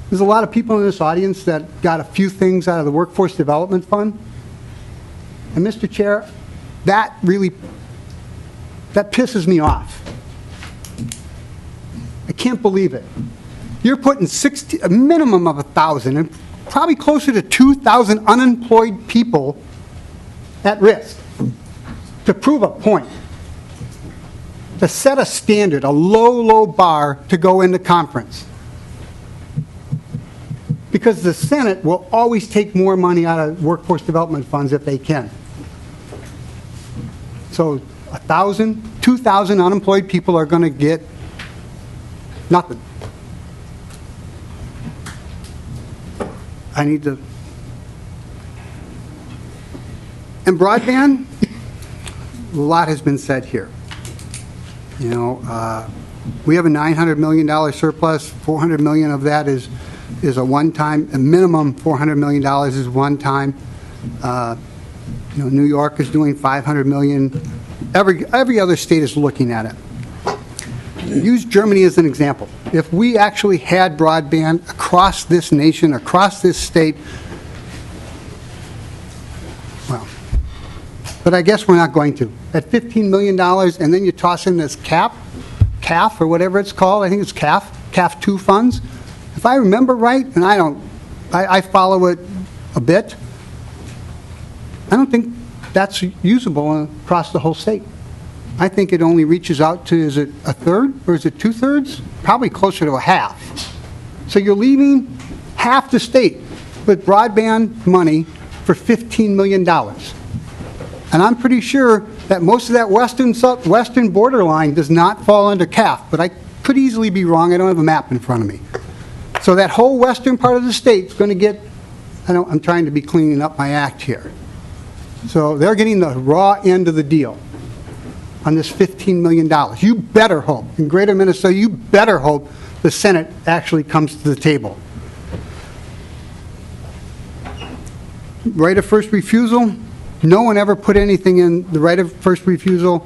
There's a lot of people in this audience that got a few things out of the Workforce Development Fund. And Mr. Chair, that pisses me off. I can't believe it. You're putting a minimum of 1,000 and probably closer to 2,000 unemployed people at risk to prove a point, to set a standard, a low, low bar to go into conference. Because the Senate will always take more money out of workforce development funds if they can. So 1,000, 2,000 unemployed people are going to get nothing. I need to. And broadband, a lot has been said here. You know, we have a $900 million surplus. $400 million of that is a one-time. A minimum $400 million is one-time. You know, New York is doing $500 million. Every other state is looking at it. Use Germany as an example. If we actually had broadband across this nation, across this state, well, but I guess we're not going to. At $15 million, and then you toss in this CAF, or whatever it's called, I think it's CAF 2 funds. If I remember right, and I follow it a bit, I don't think that's usable across the whole state. I think it only reaches out to, is it a third or is it 2/3? Probably closer to a half. So you're leaving half the state with broadband money for $15 million. And I'm pretty sure that most of that western borderline does not fall under CAF, but I could easily be wrong. I don't have a map in front of me. So that whole western part of the state is going to get, I'm trying to be cleaning up my act here. So they're getting the raw end of the deal on this $15 million. You better hope, in Greater Minnesota, you better hope the Senate actually comes to the table. Right of first refusal, no one ever put anything in the right of first refusal.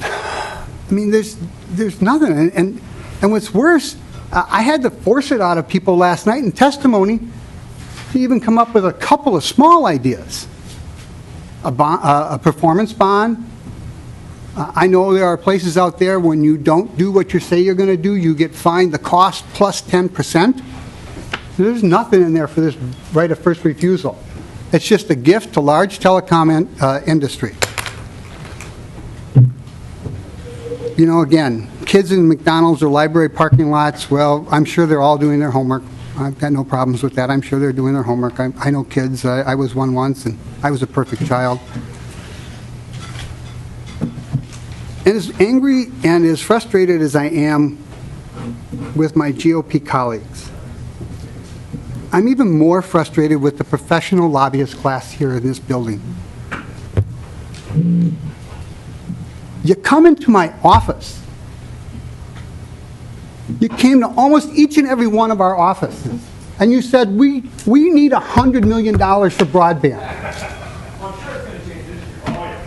I mean, there's nothing. And what's worse, I had to force it out of people last night in testimony to even come up with a couple of small ideas. A performance bond. I know there are places out there when you don't do what you say you're going to do, you get fined the cost plus 10%. There's nothing in there for this right of first refusal. It's just a gift to large telecom industry. You know, again, kids in McDonald's or library parking lots, well, I'm sure they're all doing their homework. I've got no problems with that. I'm sure they're doing their homework. I know kids. I was one once, and I was a perfect child. And as angry and as frustrated as I am with my GOP colleagues, I'm even more frustrated with the professional lobbyist class here in this building. You come into my office. You came to almost each and every one of our offices, and you said, we need $100 million for broadband. I'm sure it's going to change this year.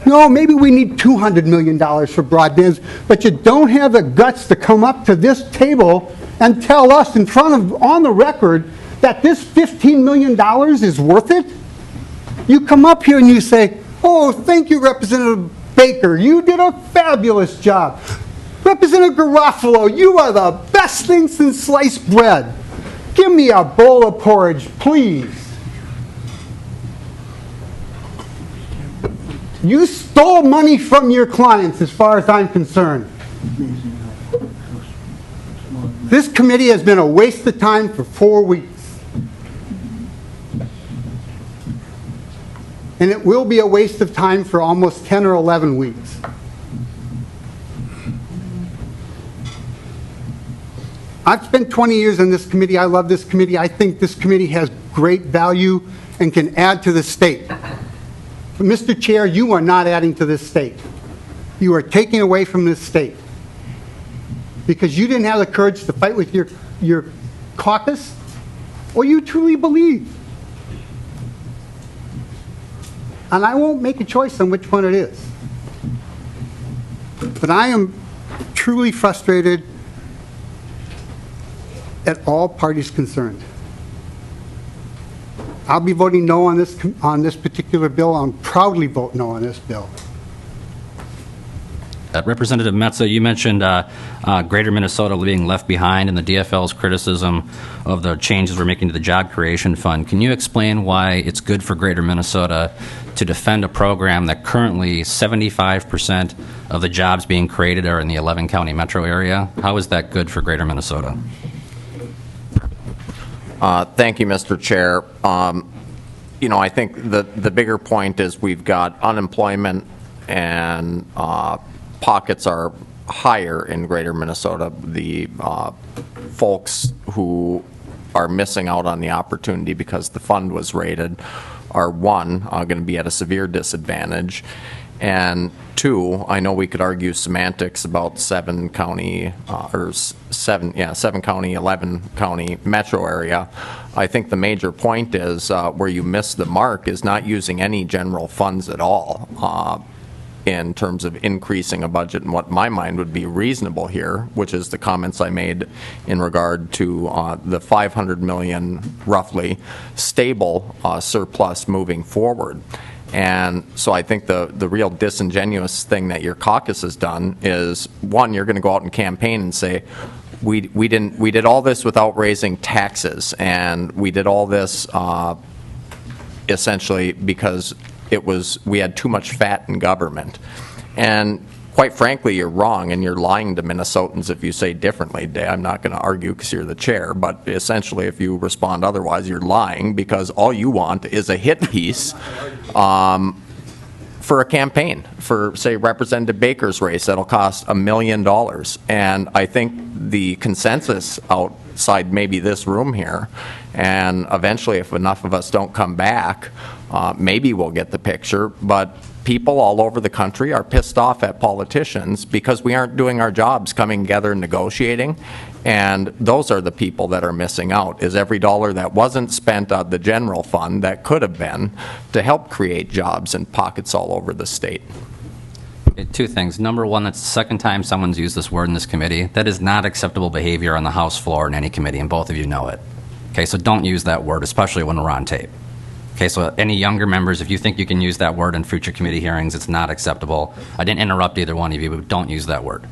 No, maybe we need $200 million for broadband, but you don't have the guts to come up to this table and tell us in front of, on the record, that this $15 million is worth it? You come up here and you say, oh, thank you, Representative Baker. You did a fabulous job. Representative Garofalo, you are the best thing since sliced bread. Give me a bowl of porridge, please. You stole money from your clients, as far as I'm concerned. This committee has been a waste of time for 4 weeks. And it will be a waste of time for almost 10 or 11 weeks. I've spent 20 years in this committee. I love this committee. I think this committee has great value and can add to the state. But Mr. Chair, you are not adding to this state. You are taking away from this state. Because you didn't have the courage to fight with your caucus, or you truly believe. And I won't make a choice on which one it is. But I am truly frustrated at all parties concerned. I'll be voting no on this particular bill. I'll proudly vote no on this bill. Representative Metsa, you mentioned Greater Minnesota being left behind and the DFL's criticism of the changes we're making to the Job Creation Fund. Can you explain why it's good for Greater Minnesota to defend a program that currently 75% of the jobs being created are in the 11-county metro area? How is that good for Greater Minnesota? Thank you, Mr. Chair. I think the bigger point is we've got unemployment and pockets are higher in Greater Minnesota. The folks who are missing out on the opportunity because the fund was raided are, one, going to be at a severe disadvantage, and two, I know we could argue semantics about 7-county, 7-county, 11-county metro area. I think the major point is where you miss the mark is not using any general funds at all in terms of increasing a budget and what my mind would be reasonable here, which is the comments I made in regard to the $500 million roughly stable surplus moving forward. And so I think the real disingenuous thing that your caucus has done is, one, you're going to go out and campaign and say, we did all this without raising taxes, and we did all this essentially because we had too much fat in government. And quite frankly, you're wrong, and you're lying to Minnesotans if you say differently. I'm not going to argue because you're the chair, but essentially if you respond otherwise, you're lying, because all you want is a hit piece for a campaign, for, say, Representative Baker's race that'll cost $1 million. And I think the consensus outside maybe this room here, and eventually if enough of us don't come back, maybe we'll get the picture, but people all over the country are pissed off at politicians because we aren't doing our jobs coming together and negotiating, and those are the people that are missing out, is every dollar that wasn't spent on the general fund that could have been to help create jobs in pockets all over the state. Two things. Number one, that's the second time someone's used this word in this committee. That is not acceptable behavior on the House floor in any committee, and both of you know it. Okay, so don't use that word, especially when we're on tape. Okay, so any younger members, if you think you can use that word in future committee hearings, it's not acceptable. I didn't interrupt either one of you, but don't use that word.